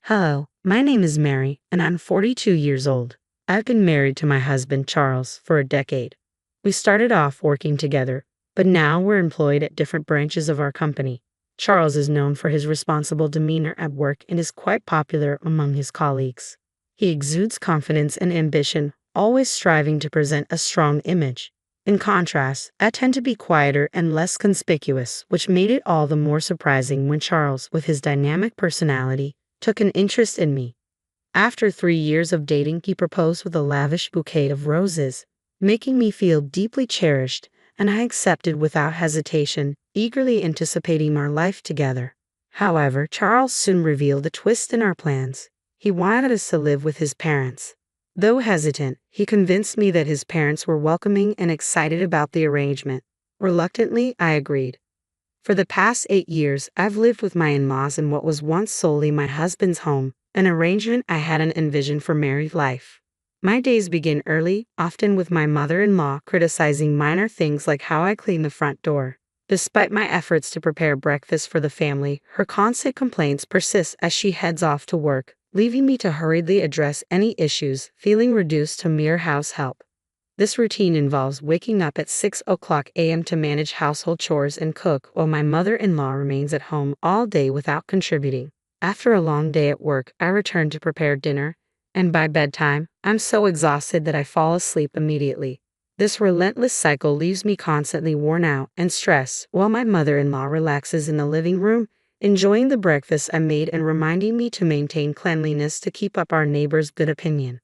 Hello, my name is Mary, and I'm 42 years old. I've been married to my husband, Charles, for a decade. We started off working together, but now we're employed at different branches of our company. Charles is known for his responsible demeanor at work and is quite popular among his colleagues. He exudes confidence and ambition, always striving to present a strong image. In contrast, I tend to be quieter and less conspicuous, which made it all the more surprising when Charles, with his dynamic personality, took an interest in me. After 3 years of dating, he proposed with a lavish bouquet of roses, making me feel deeply cherished, and I accepted without hesitation, eagerly anticipating our life together. However, Charles soon revealed a twist in our plans. He wanted us to live with his parents. Though hesitant, he convinced me that his parents were welcoming and excited about the arrangement. Reluctantly, I agreed. For the past 8 years, I've lived with my in-laws in what was once solely my husband's home, an arrangement I hadn't envisioned for married life. My days begin early, often with my mother-in-law criticizing minor things like how I clean the front door. Despite my efforts to prepare breakfast for the family, her constant complaints persist as she heads off to work, leaving me to hurriedly address any issues, feeling reduced to mere house help. This routine involves waking up at 6 a.m. to manage household chores and cook, while my mother-in-law remains at home all day without contributing. After a long day at work, I return to prepare dinner, and by bedtime, I'm so exhausted that I fall asleep immediately. This relentless cycle leaves me constantly worn out and stressed, while my mother-in-law relaxes in the living room, enjoying the breakfast I made and reminding me to maintain cleanliness to keep up our neighbors' good opinion.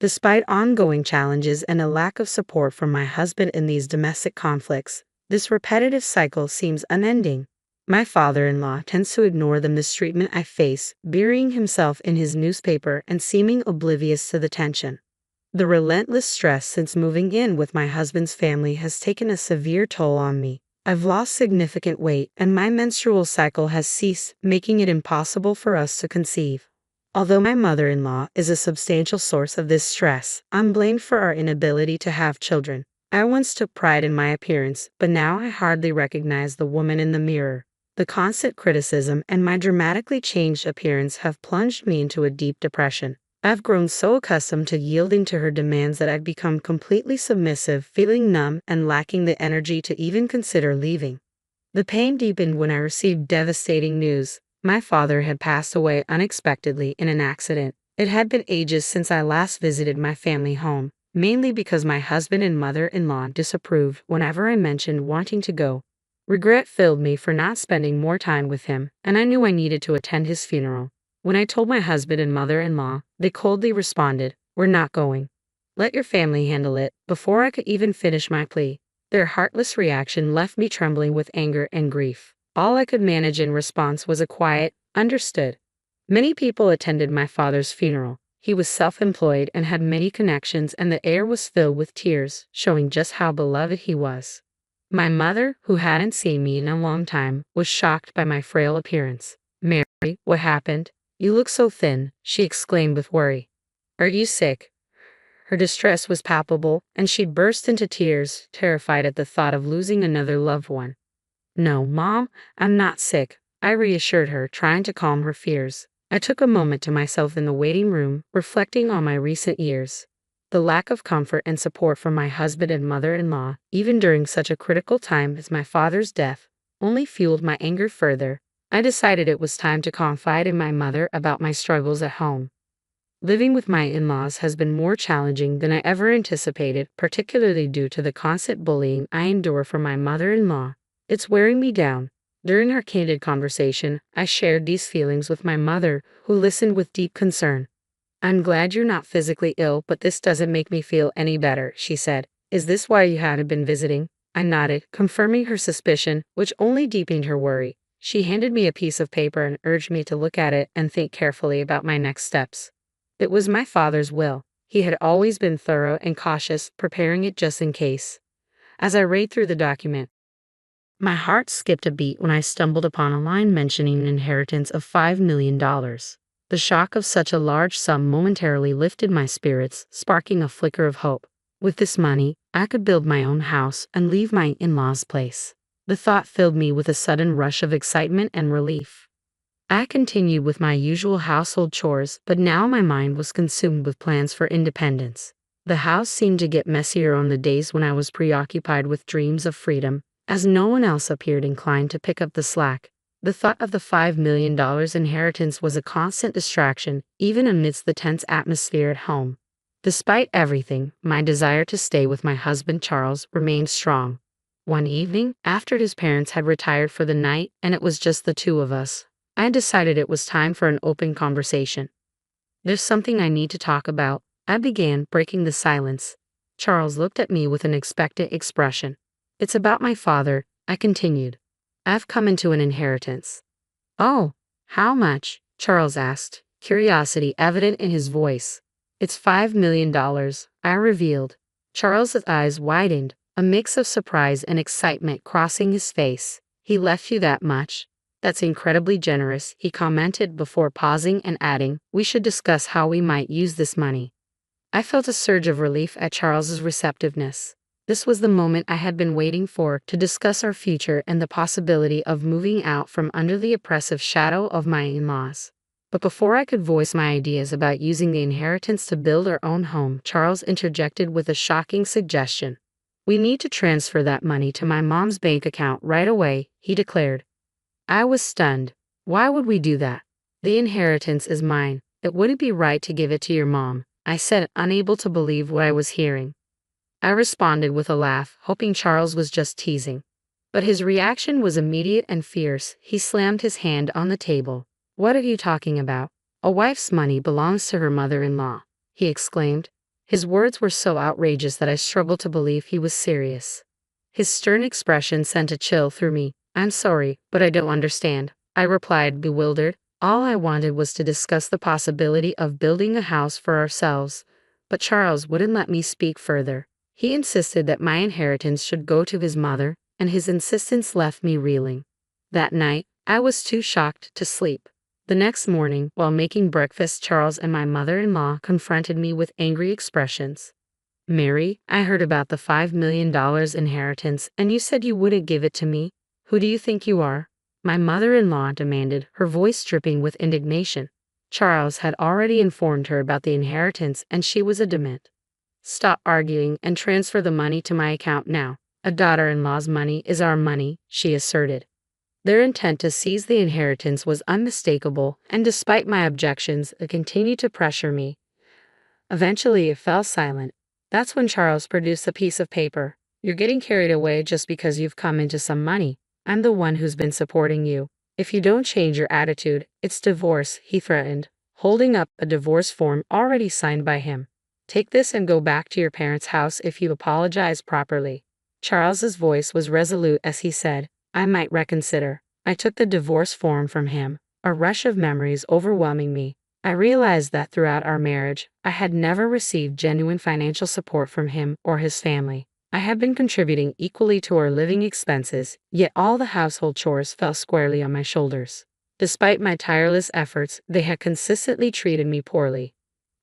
Despite ongoing challenges and a lack of support from my husband in these domestic conflicts, this repetitive cycle seems unending. My father-in-law tends to ignore the mistreatment I face, burying himself in his newspaper and seeming oblivious to the tension. The relentless stress since moving in with my husband's family has taken a severe toll on me. I've lost significant weight, and my menstrual cycle has ceased, making it impossible for us to conceive. Although my mother-in-law is a substantial source of this stress, I'm blamed for our inability to have children. I once took pride in my appearance, but now I hardly recognize the woman in the mirror. The constant criticism and my dramatically changed appearance have plunged me into a deep depression. I've grown so accustomed to yielding to her demands that I've become completely submissive, feeling numb and lacking the energy to even consider leaving. The pain deepened when I received devastating news. My father had passed away unexpectedly in an accident. It had been ages since I last visited my family home, mainly because my husband and mother-in-law disapproved whenever I mentioned wanting to go. Regret filled me for not spending more time with him, and I knew I needed to attend his funeral. When I told my husband and mother-in-law, they coldly responded, "We're not going. Let your family handle it." Before I could even finish my plea, their heartless reaction left me trembling with anger and grief. All I could manage in response was a quiet, "Understood." Many people attended my father's funeral. He was self-employed and had many connections, and the air was filled with tears, showing just how beloved he was. My mother, who hadn't seen me in a long time, was shocked by my frail appearance. "Mary, what happened? You look so thin," she exclaimed with worry. "Are you sick?" Her distress was palpable, and she burst into tears, terrified at the thought of losing another loved one. "No, Mom, I'm not sick," I reassured her, trying to calm her fears. I took a moment to myself in the waiting room, reflecting on my recent years. The lack of comfort and support from my husband and mother-in-law, even during such a critical time as my father's death, only fueled my anger further. I decided it was time to confide in my mother about my struggles at home. Living with my in-laws has been more challenging than I ever anticipated, particularly due to the constant bullying I endure from my mother-in-law. It's wearing me down. During our candid conversation, I shared these feelings with my mother, who listened with deep concern. "I'm glad you're not physically ill, but this doesn't make me feel any better," she said. "Is this why you hadn't been visiting?" I nodded, confirming her suspicion, which only deepened her worry. She handed me a piece of paper and urged me to look at it and think carefully about my next steps. It was my father's will. He had always been thorough and cautious, preparing it just in case. As I read through the document, my heart skipped a beat when I stumbled upon a line mentioning an inheritance of $5 million. The shock of such a large sum momentarily lifted my spirits, sparking a flicker of hope. With this money, I could build my own house and leave my in-laws' place. The thought filled me with a sudden rush of excitement and relief. I continued with my usual household chores, but now my mind was consumed with plans for independence. The house seemed to get messier on the days when I was preoccupied with dreams of freedom, as no one else appeared inclined to pick up the slack. The thought of the $5 million inheritance was a constant distraction, even amidst the tense atmosphere at home. Despite everything, my desire to stay with my husband Charles remained strong. One evening, after his parents had retired for the night and it was just the two of us, I decided it was time for an open conversation. "There's something I need to talk about," I began, breaking the silence. Charles looked at me with an expectant expression. "It's about my father," I continued. "I've come into an inheritance." "Oh, how much?" Charles asked, curiosity evident in his voice. "It's $5 million, I revealed. Charles's eyes widened, a mix of surprise and excitement crossing his face. "He left you that much? That's incredibly generous," he commented before pausing and adding, "We should discuss how we might use this money." I felt a surge of relief at Charles's receptiveness. This was the moment I had been waiting for, to discuss our future and the possibility of moving out from under the oppressive shadow of my in-laws. But before I could voice my ideas about using the inheritance to build our own home, Charles interjected with a shocking suggestion. "We need to transfer that money to my mom's bank account right away," he declared. I was stunned. "Why would we do that? The inheritance is mine. It wouldn't be right to give it to your mom," I said, unable to believe what I was hearing. I responded with a laugh, hoping Charles was just teasing. But his reaction was immediate and fierce. He slammed his hand on the table. "What are you talking about? A wife's money belongs to her mother-in-law," he exclaimed. His words were so outrageous that I struggled to believe he was serious. His stern expression sent a chill through me. "I'm sorry, but I don't understand," I replied, bewildered. All I wanted was to discuss the possibility of building a house for ourselves, but Charles wouldn't let me speak further. He insisted that my inheritance should go to his mother, and his insistence left me reeling. That night, I was too shocked to sleep. The next morning, while making breakfast, Charles and my mother-in-law confronted me with angry expressions. "Mary, I heard about the $5 million inheritance, and you said you wouldn't give it to me. Who do you think you are?" my mother-in-law demanded, her voice dripping with indignation. Charles had already informed her about the inheritance and she was adamant. "Stop arguing and transfer the money to my account now. A daughter-in-law's money is our money," she asserted. Their intent to seize the inheritance was unmistakable, and despite my objections, it continued to pressure me. Eventually, it fell silent. That's when Charles produced a piece of paper. "You're getting carried away just because you've come into some money. I'm the one who's been supporting you. If you don't change your attitude, it's divorce," he threatened, holding up a divorce form already signed by him. "Take this and go back to your parents' house if you apologize properly." Charles's voice was resolute as he said, "I might reconsider." I took the divorce form from him, a rush of memories overwhelming me. I realized that throughout our marriage, I had never received genuine financial support from him or his family. I had been contributing equally to our living expenses, yet all the household chores fell squarely on my shoulders. Despite my tireless efforts, they had consistently treated me poorly.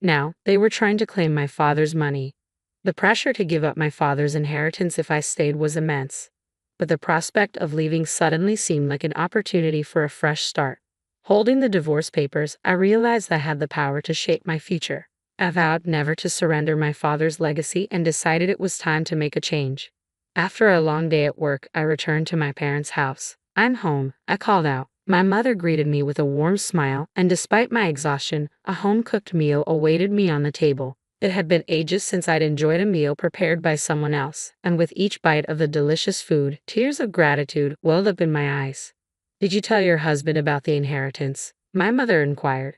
Now, they were trying to claim my father's money. The pressure to give up my father's inheritance if I stayed was immense. But the prospect of leaving suddenly seemed like an opportunity for a fresh start. Holding the divorce papers, I realized I had the power to shape my future. I vowed never to surrender my father's legacy and decided it was time to make a change. After a long day at work, I returned to my parents' house. "I'm home," I called out. My mother greeted me with a warm smile, and despite my exhaustion, a home-cooked meal awaited me on the table. It had been ages since I'd enjoyed a meal prepared by someone else, and with each bite of the delicious food, tears of gratitude welled up in my eyes. "Did you tell your husband about the inheritance?" my mother inquired.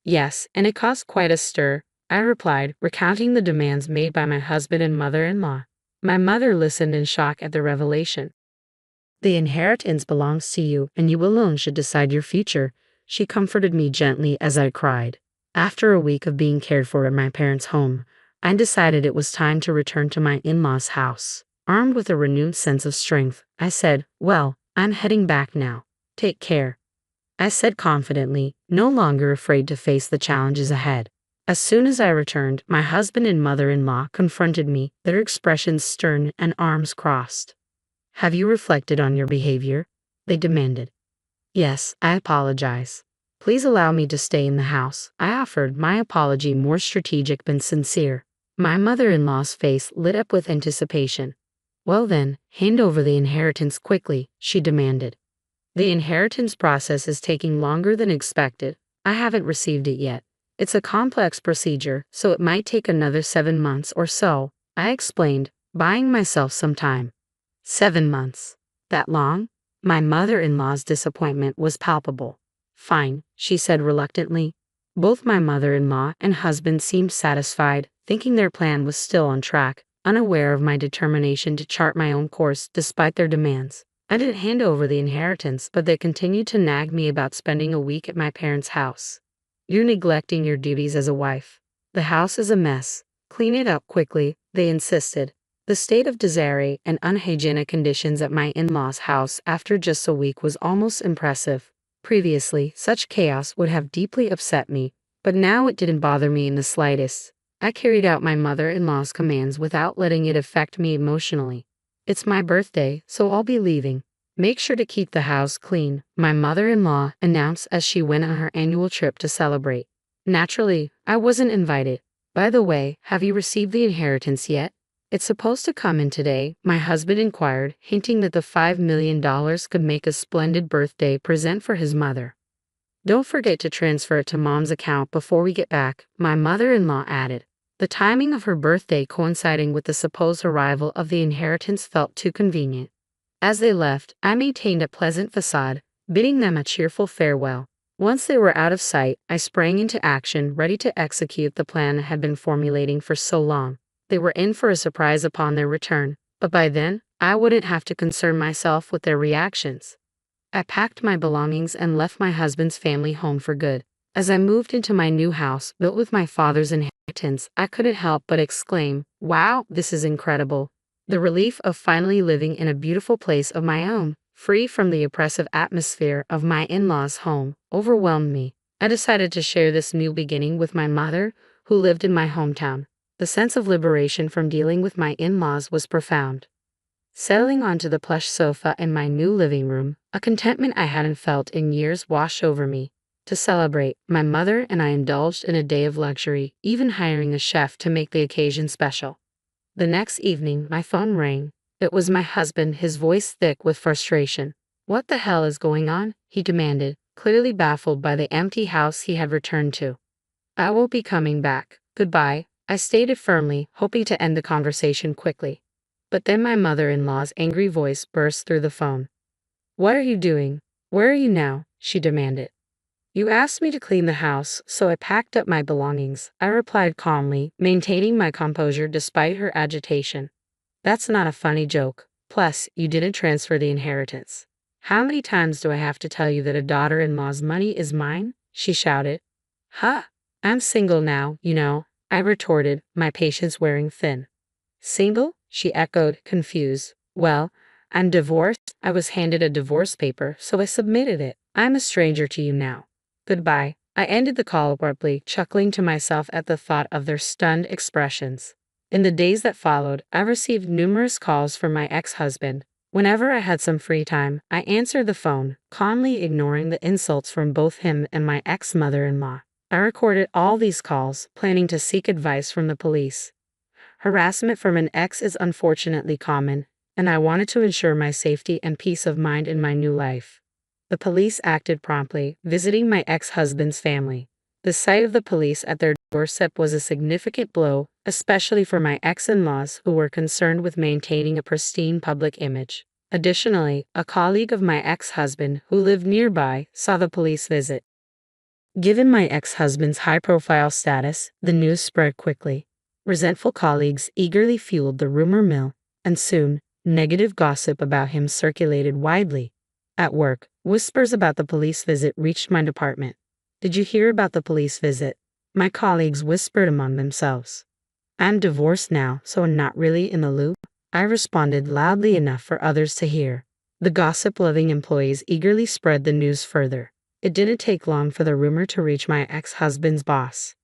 "Yes, and it caused quite a stir," I replied, recounting the demands made by my husband and mother-in-law. My mother listened in shock at the revelation. "The inheritance belongs to you, and you alone should decide your future," she comforted me gently as I cried. After a week of being cared for at my parents' home, I decided it was time to return to my in-laws' house. Armed with a renewed sense of strength, I said, "Well, I'm heading back now. Take care," I said confidently, no longer afraid to face the challenges ahead. As soon as I returned, my husband and mother-in-law confronted me, their expressions stern and arms crossed. "Have you reflected on your behavior?" they demanded. Yes, I apologize. Please allow me to stay in the house. I offered, my apology more strategic than sincere. My mother-in-law's face lit up with anticipation. Well then, hand over the inheritance quickly, she demanded. The inheritance process is taking longer than expected. I haven't received it yet. It's a complex procedure, so it might take another 7 months or so, I explained, buying myself some time. 7 months. That long? My mother-in-law's disappointment was palpable. Fine, she said reluctantly. Both my mother-in-law and husband seemed satisfied, thinking their plan was still on track, unaware of my determination to chart my own course despite their demands. I didn't hand over the inheritance, but they continued to nag me about spending a week at my parents' house. You're neglecting your duties as a wife. The house is a mess. Clean it up quickly, they insisted. The state of disarray and unhygienic conditions at my in-laws' house after just a week was almost impressive. Previously, such chaos would have deeply upset me, but now it didn't bother me in the slightest. I carried out my mother-in-law's commands without letting it affect me emotionally. It's my birthday, so I'll be leaving. Make sure to keep the house clean, my mother-in-law announced as she went on her annual trip to celebrate. Naturally, I wasn't invited. By the way, have you received the inheritance yet? It's supposed to come in today, my husband inquired, hinting that the $5 million could make a splendid birthday present for his mother. Don't forget to transfer it to Mom's account before we get back, my mother-in-law added. The timing of her birthday coinciding with the supposed arrival of the inheritance felt too convenient. As they left, I maintained a pleasant facade, bidding them a cheerful farewell. Once they were out of sight, I sprang into action, ready to execute the plan I had been formulating for so long. They were in for a surprise upon their return, but by then, I wouldn't have to concern myself with their reactions. I packed my belongings and left my husband's family home for good. As I moved into my new house, built with my father's inheritance, I couldn't help but exclaim, "Wow, this is incredible." The relief of finally living in a beautiful place of my own, free from the oppressive atmosphere of my in-laws' home, overwhelmed me. I decided to share this new beginning with my mother, who lived in my hometown. The sense of liberation from dealing with my in-laws was profound. Settling onto the plush sofa in my new living room, a contentment I hadn't felt in years washed over me. To celebrate, my mother and I indulged in a day of luxury, even hiring a chef to make the occasion special. The next evening, my phone rang. It was my husband, his voice thick with frustration. "What the hell is going on?" he demanded, clearly baffled by the empty house he had returned to. "I will be coming back. Goodbye," I stated firmly, hoping to end the conversation quickly. But then my mother-in-law's angry voice burst through the phone. "What are you doing? Where are you now?" she demanded. "You asked me to clean the house, so I packed up my belongings," I replied calmly, maintaining my composure despite her agitation. "That's not a funny joke. Plus, you didn't transfer the inheritance. How many times do I have to tell you that a daughter-in-law's money is mine?" she shouted. "Huh? I'm single now, you know," I retorted, my patience wearing thin. "Single?" she echoed, confused. "Well, I'm divorced. I was handed a divorce paper, so I submitted it. I'm a stranger to you now. Goodbye." I ended the call abruptly, chuckling to myself at the thought of their stunned expressions. In the days that followed, I received numerous calls from my ex-husband. Whenever I had some free time, I answered the phone, calmly ignoring the insults from both him and my ex-mother-in-law. I recorded all these calls, planning to seek advice from the police. Harassment from an ex is unfortunately common, and I wanted to ensure my safety and peace of mind in my new life. The police acted promptly, visiting my ex-husband's family. The sight of the police at their doorstep was a significant blow, especially for my ex-in-laws who were concerned with maintaining a pristine public image. Additionally, a colleague of my ex-husband who lived nearby saw the police visit. Given my ex-husband's high-profile status, the news spread quickly. Resentful colleagues eagerly fueled the rumor mill, and soon, negative gossip about him circulated widely. At work, whispers about the police visit reached my department. "Did you hear about the police visit?" my colleagues whispered among themselves. "I'm divorced now, so I'm not really in the loop," I responded loudly enough for others to hear. The gossip-loving employees eagerly spread the news further. It didn't take long for the rumor to reach my ex-husband's boss.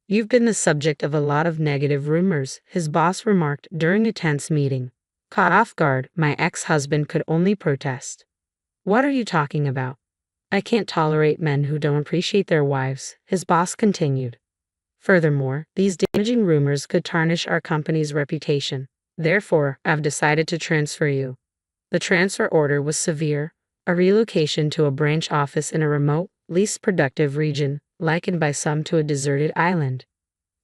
"You've been the subject of a lot of negative rumors," his boss remarked during a tense meeting. Caught off guard, my ex-husband could only protest. "What are you talking about?" I can't tolerate men who don't appreciate their wives, his boss continued. Furthermore, these damaging rumors could tarnish our company's reputation. Therefore, I've decided to transfer you. The transfer order was severe, a relocation to a branch office in a remote, least productive region, likened by some to a deserted island.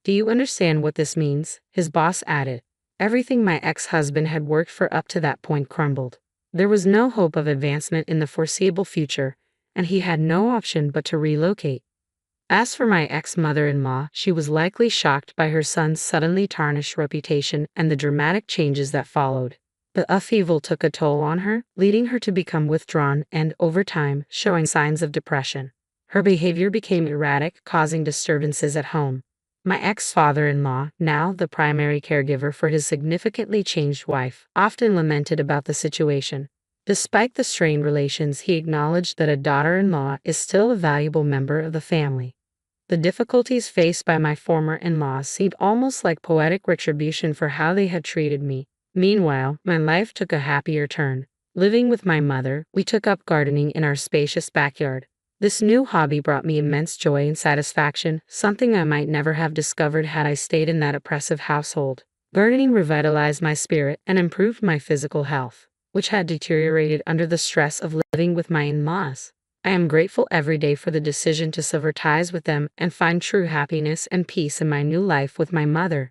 Do you understand what this means? His boss added. Everything my ex-husband had worked for up to that point crumbled. There was no hope of advancement in the foreseeable future, and he had no option but to relocate. As for my ex-mother-in-law, she was likely shocked by her son's suddenly tarnished reputation and the dramatic changes that followed. The upheaval took a toll on her, leading her to become withdrawn and, over time, showing signs of depression. Her behavior became erratic, causing disturbances at home. My ex-father-in-law, now the primary caregiver for his significantly changed wife, often lamented about the situation. Despite the strained relations, he acknowledged that a daughter-in-law is still a valuable member of the family. The difficulties faced by my former in-laws seemed almost like poetic retribution for how they had treated me. Meanwhile, my life took a happier turn. Living with my mother, we took up gardening in our spacious backyard. This new hobby brought me immense joy and satisfaction, something I might never have discovered had I stayed in that oppressive household. Gardening revitalized my spirit and improved my physical health, which had deteriorated under the stress of living with my in-laws. I am grateful every day for the decision to sever ties with them and find true happiness and peace in my new life with my mother.